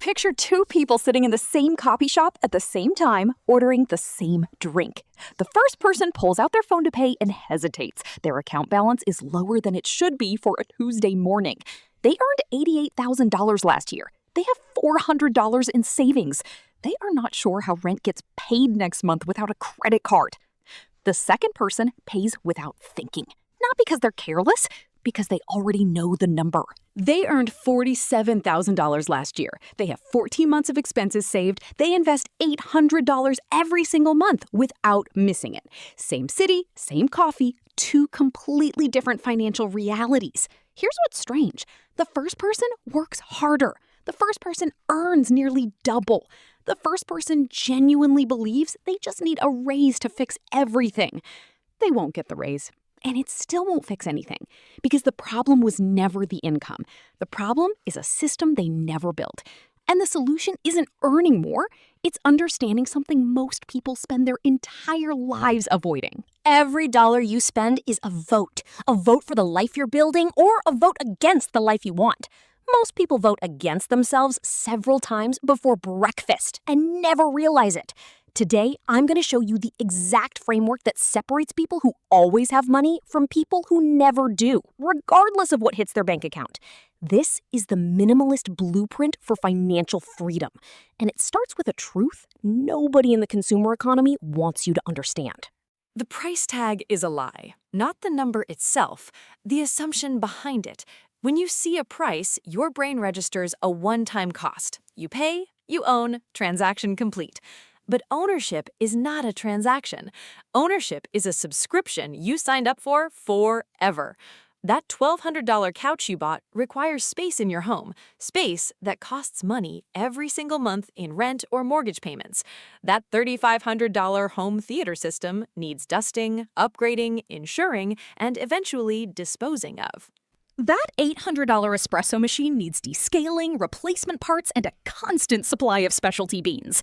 Picture two people sitting in the same coffee shop at the same time, ordering the same drink. The first person pulls out their phone to pay and hesitates. Their account balance is lower than it should be for a Tuesday morning. They earned $88,000 last year. They have $400 in savings. They are not sure how rent gets paid next month without a credit card. The second person pays without thinking, not because they're careless, because they already know the number. They earned $47,000 last year. They have 14 months of expenses saved. They invest $800 every single month without missing it. Same city, same coffee, two completely different financial realities. Here's what's strange. The first person works harder. The first person earns nearly double. The first person genuinely believes they just need a raise to fix everything. They won't get the raise. And it still won't fix anything, because the problem was never the income. The problem is a system they never built. And the solution isn't earning more, it's understanding something most people spend their entire lives avoiding. Every dollar you spend is a vote for the life you're building or a vote against the life you want. Most people vote against themselves several times before breakfast and never realize it. Today, I'm going to show you the exact framework that separates people who always have money from people who never do, regardless of what hits their bank account. This is the minimalist blueprint for financial freedom, and it starts with a truth nobody in the consumer economy wants you to understand. The price tag is a lie, not the number itself, the assumption behind it. When you see a price, your brain registers a one-time cost. You pay, you own, transaction complete. But ownership is not a transaction. Ownership is a subscription you signed up for forever. That $1,200 couch you bought requires space in your home, space that costs money every single month in rent or mortgage payments. That $3,500 home theater system needs dusting, upgrading, insuring, and eventually disposing of. That $800 espresso machine needs descaling, replacement parts, and a constant supply of specialty beans.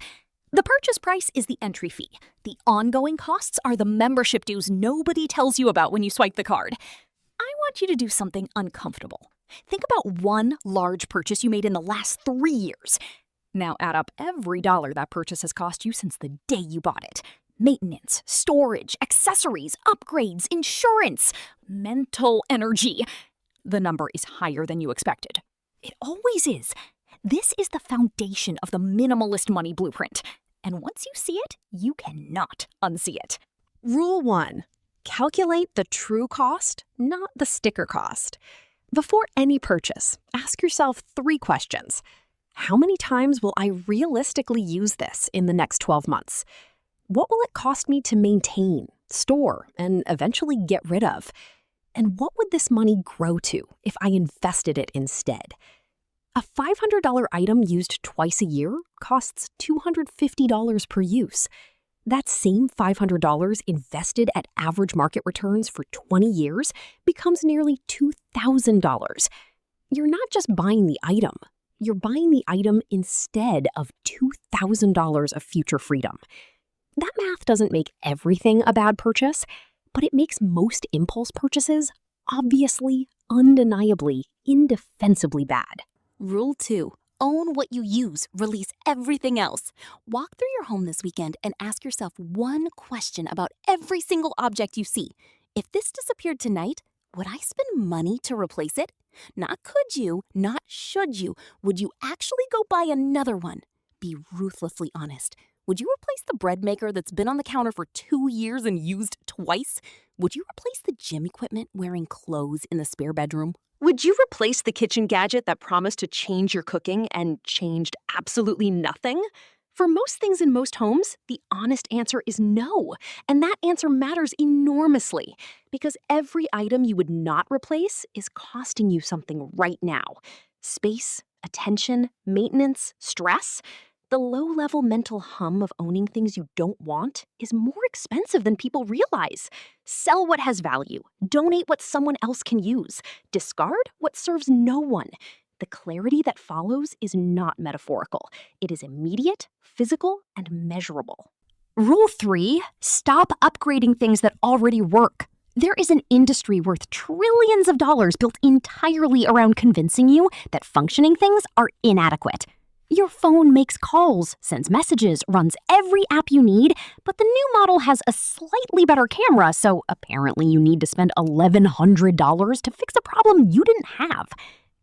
The purchase price is the entry fee. The ongoing costs are the membership dues nobody tells you about when you swipe the card. I want you to do something uncomfortable. Think about one large purchase you made in the last 3 years. Now add up every dollar that purchase has cost you since the day you bought it. Maintenance, storage, accessories, upgrades, insurance, mental energy. The number is higher than you expected. It always is. This is the foundation of the minimalist money blueprint. And once you see it, you cannot unsee it. Rule 1. Calculate the true cost, not the sticker cost. Before any purchase, ask yourself 3 questions. How many times will I realistically use this in the next 12 months? What will it cost me to maintain, store, and eventually get rid of? And what would this money grow to if I invested it instead? A $500 item used twice a year costs $250 per use. That same $500 invested at average market returns for 20 years becomes nearly $2,000. You're not just buying the item. You're buying the item instead of $2,000 of future freedom. That math doesn't make everything a bad purchase, but it makes most impulse purchases obviously, undeniably, indefensibly bad. Rule 2. Own what you use. Release everything else. Walk through your home this weekend and ask yourself one question about every single object you see. If this disappeared tonight, would I spend money to replace it? Not could you, not should you. Would you actually go buy another one? Be ruthlessly honest. Would you replace the bread maker that's been on the counter for 2 years and used twice? Would you replace the gym equipment wearing clothes in the spare bedroom? Would you replace the kitchen gadget that promised to change your cooking and changed absolutely nothing? For most things in most homes, the honest answer is no. And that answer matters enormously because every item you would not replace is costing you something right now. Space, attention, maintenance, stress. The low-level mental hum of owning things you don't want is more expensive than people realize. Sell what has value. Donate what someone else can use. Discard what serves no one. The clarity that follows is not metaphorical. It is immediate, physical, and measurable. Rule 3, stop upgrading things that already work. There is an industry worth trillions of dollars built entirely around convincing you that functioning things are inadequate. Your phone makes calls, sends messages, runs every app you need, but the new model has a slightly better camera, so apparently you need to spend $1,100 to fix a problem you didn't have.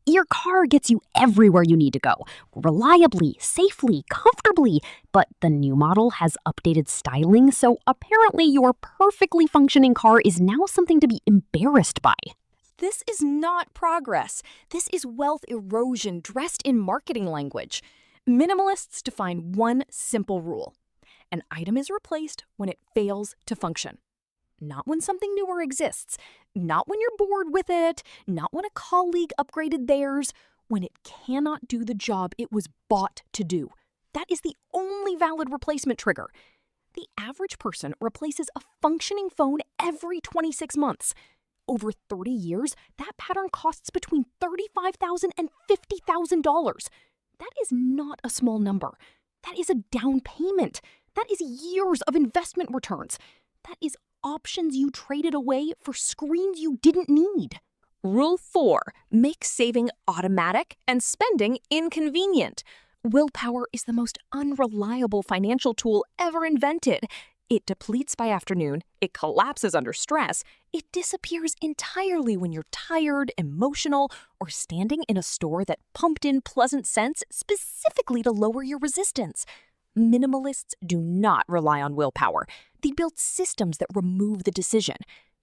Your car gets you everywhere you need to go, reliably, safely, comfortably, but the new model has updated styling, so apparently your perfectly functioning car is now something to be embarrassed by. This is not progress. This is wealth erosion dressed in marketing language. Minimalists define one simple rule. An item is replaced when it fails to function. Not when something newer exists. Not when you're bored with it. Not when a colleague upgraded theirs. When it cannot do the job it was bought to do. That is the only valid replacement trigger. The average person replaces a functioning phone every 26 months. Over 30 years, that pattern costs between $35,000 and $50,000. That is not a small number. That is a down payment. That is years of investment returns. That is options you traded away for screens you didn't need. Rule 4. Make saving automatic and spending inconvenient. Willpower is the most unreliable financial tool ever invented. It depletes by afternoon, it collapses under stress, it disappears entirely when you're tired, emotional, or standing in a store that pumped in pleasant scents specifically to lower your resistance. Minimalists do not rely on willpower. They build systems that remove the decision.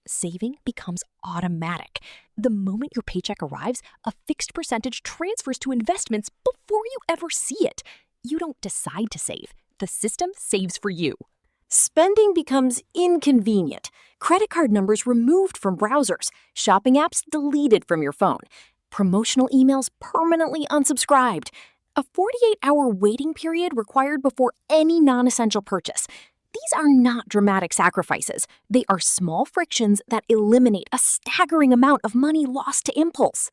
Saving becomes automatic. The moment your paycheck arrives, a fixed percentage transfers to investments before you ever see it. You don't decide to save. The system saves for you. Spending becomes inconvenient. Credit card numbers removed from browsers. Shopping apps deleted from your phone. Promotional emails permanently unsubscribed. A 48-hour waiting period required before any non-essential purchase. These are not dramatic sacrifices. They are small frictions that eliminate a staggering amount of money lost to impulse.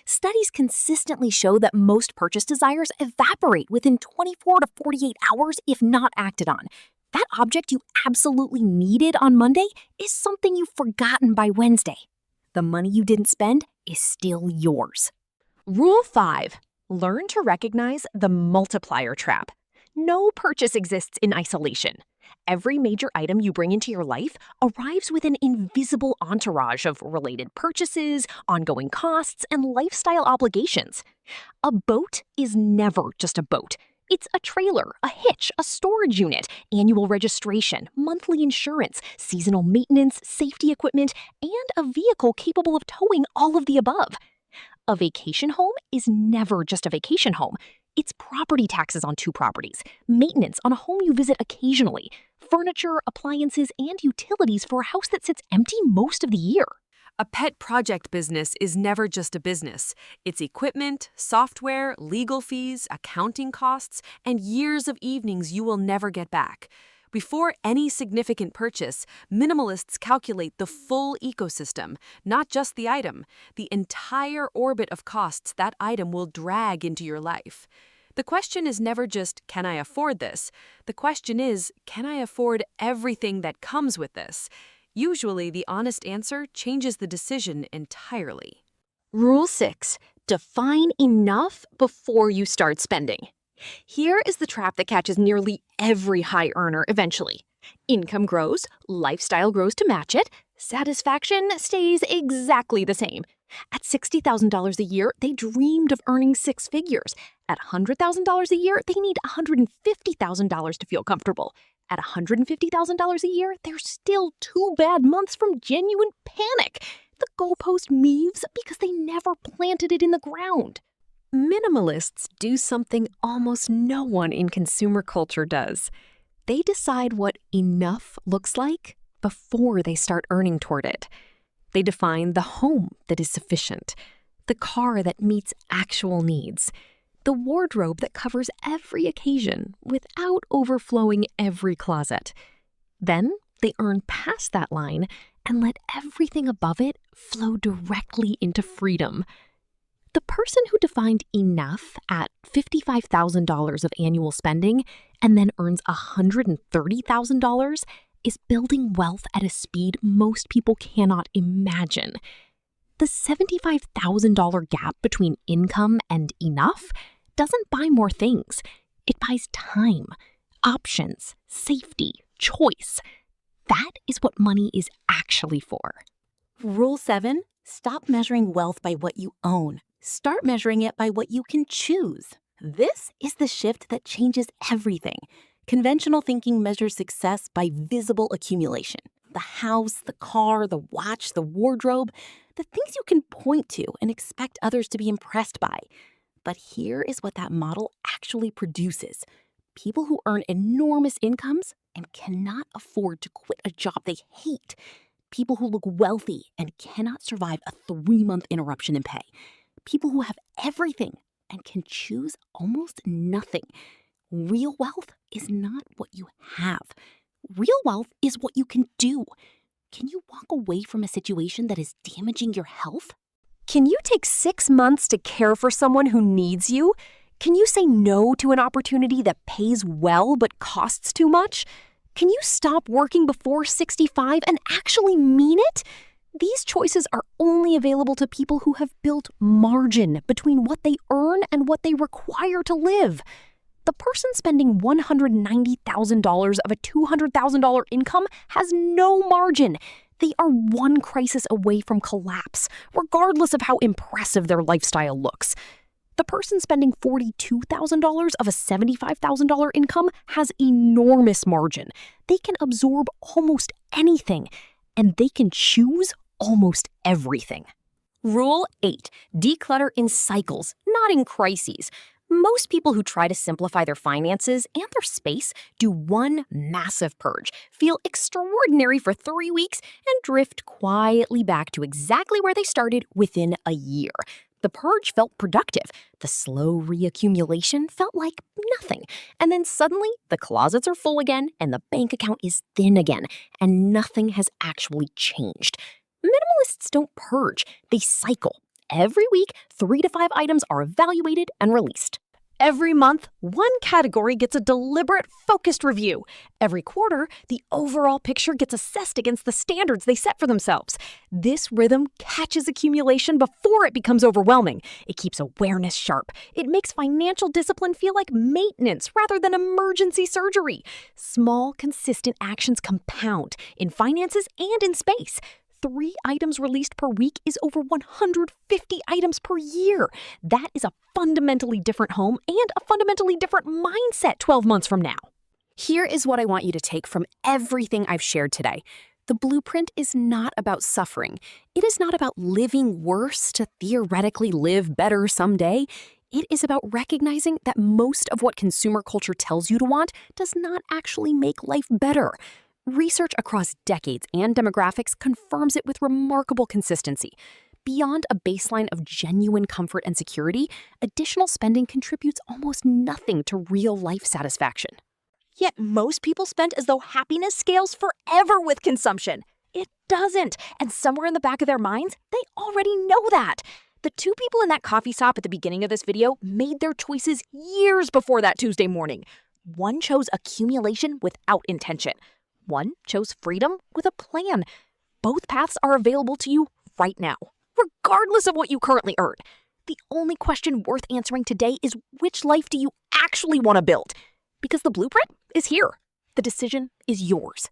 Studies consistently show that most purchase desires evaporate within 24 to 48 hours if not acted on. That object you absolutely needed on Monday is something you've forgotten by Wednesday. The money you didn't spend is still yours. Rule 5. Learn to recognize the multiplier trap. No purchase exists in isolation. Every major item you bring into your life arrives with an invisible entourage of related purchases, ongoing costs, and lifestyle obligations. A boat is never just a boat. It's a trailer, a hitch, a storage unit, annual registration, monthly insurance, seasonal maintenance, safety equipment, and a vehicle capable of towing all of the above. A vacation home is never just a vacation home. It's property taxes on 2 properties, maintenance on a home you visit occasionally, furniture, appliances, and utilities for a house that sits empty most of the year. A pet project business is never just a business. It's equipment, software, legal fees, accounting costs, and years of evenings you will never get back. Before any significant purchase, minimalists calculate the full ecosystem, not just the item, the entire orbit of costs that item will drag into your life. The question is never just, can I afford this? The question is, can I afford everything that comes with this? Usually, the honest answer changes the decision entirely. Rule 6. Define enough before you start spending. Here is the trap that catches nearly every high earner eventually. Income grows, lifestyle grows to match it, satisfaction stays exactly the same. At $60,000 a year, they dreamed of earning 6 figures. At $100,000 a year, they need $150,000 to feel comfortable. At $150,000 a year, they're still 2 bad months from genuine panic. The goalpost moves because they never planted it in the ground. Minimalists do something almost no one in consumer culture does. They decide what enough looks like before they start earning toward it. They define the home that is sufficient, the car that meets actual needs, the wardrobe that covers every occasion without overflowing every closet. Then they earn past that line and let everything above it flow directly into freedom. The person who defined enough at $55,000 of annual spending and then earns $130,000 is building wealth at a speed most people cannot imagine. The $75,000 gap between income and enough, doesn't buy more things. It buys time, options, safety, choice. That is what money is actually for. Rule 7, stop measuring wealth by what you own. Start measuring it by what you can choose. This is the shift that changes everything. Conventional thinking measures success by visible accumulation. The house, the car, the watch, the wardrobe, the things you can point to and expect others to be impressed by. But here is what that model actually produces. People who earn enormous incomes and cannot afford to quit a job they hate. People who look wealthy and cannot survive a 3-month interruption in pay. People who have everything and can choose almost nothing. Real wealth is not what you have. Real wealth is what you can do. Can you walk away from a situation that is damaging your health? Can you take 6 months to care for someone who needs you? Can you say no to an opportunity that pays well but costs too much? Can you stop working before 65 and actually mean it? These choices are only available to people who have built margin between what they earn and what they require to live. The person spending $190,000 of a $200,000 income has no margin. They are one crisis away from collapse, regardless of how impressive their lifestyle looks. The person spending $42,000 of a $75,000 income has enormous margin. They can absorb almost anything, and they can choose almost everything. Rule 8. Declutter in cycles, not in crises. Most people who try to simplify their finances and their space do one massive purge, feel extraordinary for 3 weeks, and drift quietly back to exactly where they started within a year. The purge felt productive. The slow reaccumulation felt like nothing. And then suddenly, the closets are full again, and the bank account is thin again, and nothing has actually changed. Minimalists don't purge, they cycle. Every week, 3 to 5 items are evaluated and released. Every month, one category gets a deliberate, focused review. Every quarter, the overall picture gets assessed against the standards they set for themselves. This rhythm catches accumulation before it becomes overwhelming. It keeps awareness sharp. It makes financial discipline feel like maintenance rather than emergency surgery. Small, consistent actions compound in finances and in space. 3 items released per week is over 150 items per year. That is a fundamentally different home and a fundamentally different mindset 12 months from now. Here is what I want you to take from everything I've shared today. The blueprint is not about suffering. It is not about living worse to theoretically live better someday. It is about recognizing that most of what consumer culture tells you to want does not actually make life better. Research across decades and demographics confirms it with remarkable consistency. Beyond a baseline of genuine comfort and security, additional spending contributes almost nothing to real life satisfaction. Yet most people spend as though happiness scales forever with consumption. It doesn't, and somewhere in the back of their minds, they already know that. The 2 people in that coffee shop at the beginning of this video made their choices years before that Tuesday morning. One chose accumulation without intention. One chose freedom with a plan. Both paths are available to you right now, regardless of what you currently earn. The only question worth answering today is, which life do you actually want to build? Because the blueprint is here. The decision is yours.